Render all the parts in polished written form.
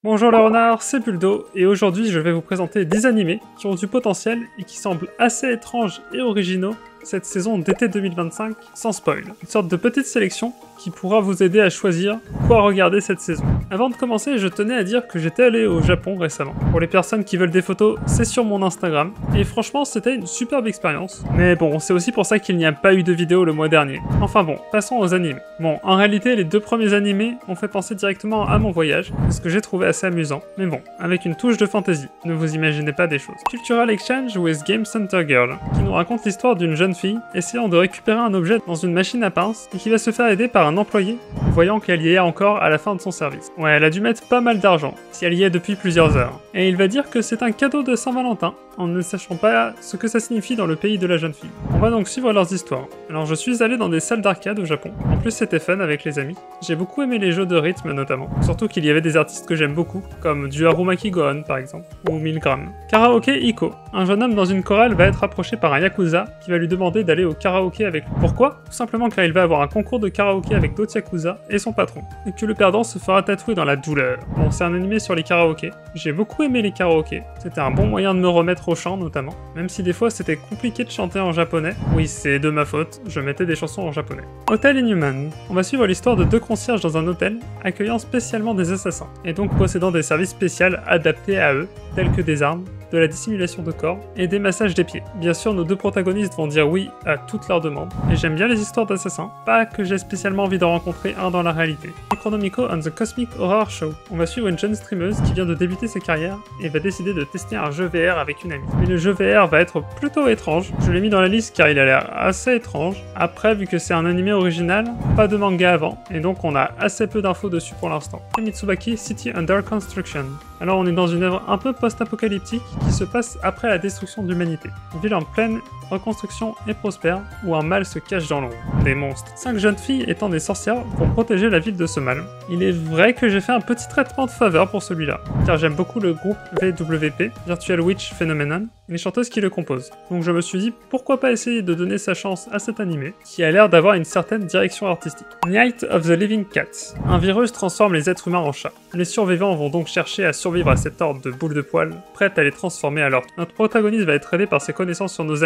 Bonjour les renards, c'est Buldo, et aujourd'hui je vais vous présenter 10 animés qui ont du potentiel et qui semblent assez étranges et originaux cette saison d'été 2025, sans spoil. Une sorte de petite sélection qui pourra vous aider à choisir quoi regarder cette saison. Avant de commencer, je tenais à dire que j'étais allé au Japon récemment. Pour les personnes qui veulent des photos, c'est sur mon Instagram, et franchement c'était une superbe expérience. Mais bon, c'est aussi pour ça qu'il n'y a pas eu de vidéo le mois dernier. Enfin bon, passons aux animés. Bon, en réalité, les deux premiers animés ont fait penser directement à mon voyage, ce que j'ai trouvé assez amusant. Mais bon, avec une touche de fantasy, ne vous imaginez pas des choses. Cultural Exchange with Game Center Girl, qui nous raconte l'histoire d'une jeune fille essayant de récupérer un objet dans une machine à pince et qui va se faire aider par un employé, voyant qu'elle y est encore à la fin de son service. Ouais, elle a dû mettre pas mal d'argent, si elle y est depuis plusieurs heures. Et il va dire que c'est un cadeau de Saint-Valentin, en ne sachant pas ce que ça signifie dans le pays de la jeune fille. On va donc suivre leurs histoires. Alors je suis allé dans des salles d'arcade au Japon. En plus c'était fun avec les amis. J'ai beaucoup aimé les jeux de rythme notamment. Surtout qu'il y avait des artistes que j'aime beaucoup, comme du Harumaki Gohan par exemple, ou Milgram. Karaoke Iko. Un jeune homme dans une chorale va être approché par un yakuza qui va lui demander d'aller au karaoké avec lui. Pourquoi? Tout simplement car il va avoir un concours de karaoké avec d'autres yakuza et son patron. Et que le perdant se fera tatouer dans la douleur. Bon, c'est un animé sur les karaokés. J'ai beaucoup aimé les karaokés. C'était un bon moyen de me remettre au chant notamment. Même si des fois c'était compliqué de chanter en japonais. Oui, c'est de ma faute, je mettais des chansons en japonais. Hotel Inhuman. On va suivre l'histoire de deux concierges dans un hôtel, accueillant spécialement des assassins, et donc possédant des services spéciaux adaptés à eux, tels que des armes, de la dissimulation de corps et des massages des pieds. Bien sûr, nos deux protagonistes vont dire oui à toutes leurs demandes, et j'aime bien les histoires d'assassins, pas que j'ai spécialement envie d'en rencontrer un dans la réalité. Necronomicon on the Cosmic Horror Show. On va suivre une jeune streameuse qui vient de débuter sa carrière et va décider de tester un jeu VR avec une amie. Mais le jeu VR va être plutôt étrange, je l'ai mis dans la liste car il a l'air assez étrange. Après, vu que c'est un animé original, pas de manga avant, et donc on a assez peu d'infos dessus pour l'instant. Mitsubaki City Under Construction. Alors on est dans une œuvre un peu post-apocalyptique qui se passe après la destruction de l'humanité. Une ville en pleine reconstruction et prospère, où un mal se cache dans l'ombre. Des monstres. 5 jeunes filles étant des sorcières vont protéger la ville de ce mal. Il est vrai que j'ai fait un petit traitement de faveur pour celui-là, car j'aime beaucoup le groupe VWP, Virtual Witch Phenomenon, et les chanteuses qui le composent. Donc je me suis dit, pourquoi pas essayer de donner sa chance à cet animé, qui a l'air d'avoir une certaine direction artistique. Night of the Living Cat. Un virus transforme les êtres humains en chats. Les survivants vont donc chercher à survivre à cette horde de boules de poils, prêtes à les transformer à leur tour. Notre protagoniste va être aidé par ses connaissances sur nos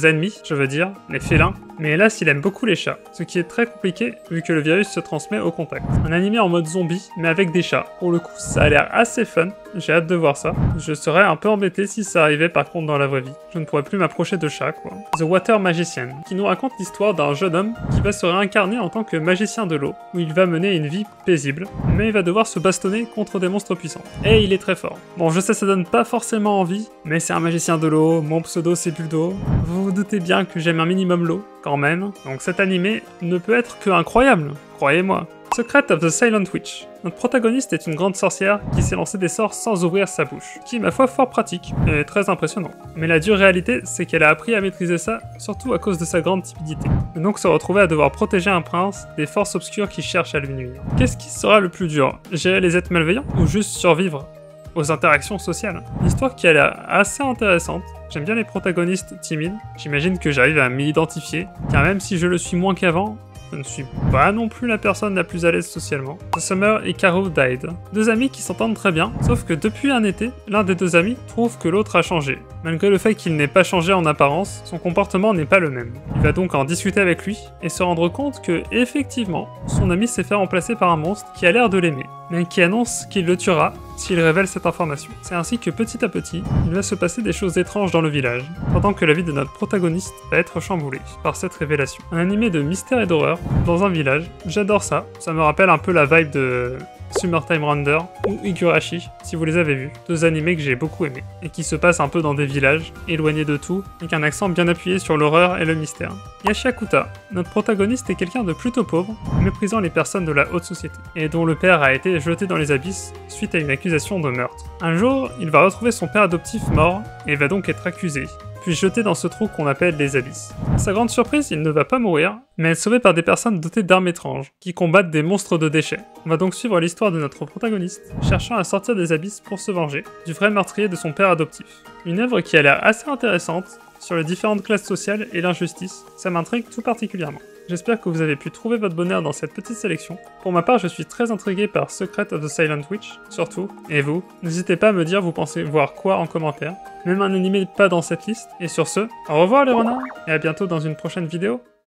ennemis, je veux dire, les félins, mais hélas il aime beaucoup les chats, ce qui est très compliqué vu que le virus se transmet au contact. Un animé en mode zombie, mais avec des chats. Pour le coup, ça a l'air assez fun, j'ai hâte de voir ça. Je serais un peu embêté si ça arrivait par contre dans la vraie vie. Je ne pourrais plus m'approcher de chats, quoi. The Water Magician, qui nous raconte l'histoire d'un jeune homme qui va se réincarner en tant que magicien de l'eau, où il va mener une vie paisible, mais il va devoir se bastonner contre des monstres puissants. Et il est très fort. Bon, je sais ça donne pas forcément envie, mais c'est un magicien de l'eau, mon pseudo c'est Buldo. Vous vous doutez bien que j'aime un minimum l'eau, quand même. Donc cet animé ne peut être que incroyable, croyez-moi. Secret of the Silent Witch. Notre protagoniste est une grande sorcière qui s'est lancée des sorts sans ouvrir sa bouche, qui est ma foi fort pratique et très impressionnant. Mais la dure réalité, c'est qu'elle a appris à maîtriser ça, surtout à cause de sa grande timidité. Et donc se retrouver à devoir protéger un prince des forces obscures qui cherchent à lui nuire. Qu'est-ce qui sera le plus dur? Gérer les êtres malveillants ou juste survivre aux interactions sociales? L'histoire qui a l'air assez intéressante. J'aime bien les protagonistes timides. J'imagine que j'arrive à m'y identifier, car même si je le suis moins qu'avant, je ne suis pas non plus la personne la plus à l'aise socialement. The Summer et Caro Died. Deux amis qui s'entendent très bien, sauf que depuis un été, l'un des deux amis trouve que l'autre a changé. Malgré le fait qu'il n'ait pas changé en apparence, son comportement n'est pas le même. Il va donc en discuter avec lui et se rendre compte que, effectivement, son ami s'est fait remplacer par un monstre qui a l'air de l'aimer, mais qui annonce qu'il le tuera s'il révèle cette information. C'est ainsi que petit à petit, il va se passer des choses étranges dans le village, pendant que la vie de notre protagoniste va être chamboulée par cette révélation. Un animé de mystère et d'horreur dans un village, j'adore ça, ça me rappelle un peu la vibe de Summertime Render ou Higurashi, si vous les avez vus, deux animés que j'ai beaucoup aimés, et qui se passent un peu dans des villages, éloignés de tout, avec un accent bien appuyé sur l'horreur et le mystère. Yashakuta, notre protagoniste est quelqu'un de plutôt pauvre, méprisant les personnes de la haute société, et dont le père a été jeté dans les abysses suite à une accusation de meurtre. Un jour, il va retrouver son père adoptif mort, et va donc être accusé, puis jeté dans ce trou qu'on appelle les abysses. À sa grande surprise, il ne va pas mourir, mais être sauvé par des personnes dotées d'armes étranges, qui combattent des monstres de déchets. On va donc suivre l'histoire de notre protagoniste, cherchant à sortir des abysses pour se venger du vrai meurtrier de son père adoptif. Une œuvre qui a l'air assez intéressante sur les différentes classes sociales et l'injustice, ça m'intrigue tout particulièrement. J'espère que vous avez pu trouver votre bonheur dans cette petite sélection. Pour ma part, je suis très intrigué par Secret of the Silent Witch, surtout. Et vous? N'hésitez pas à me dire vous pensez voir quoi en commentaire. Même un animé pas dans cette liste. Et sur ce, au revoir les renards, et à bientôt dans une prochaine vidéo.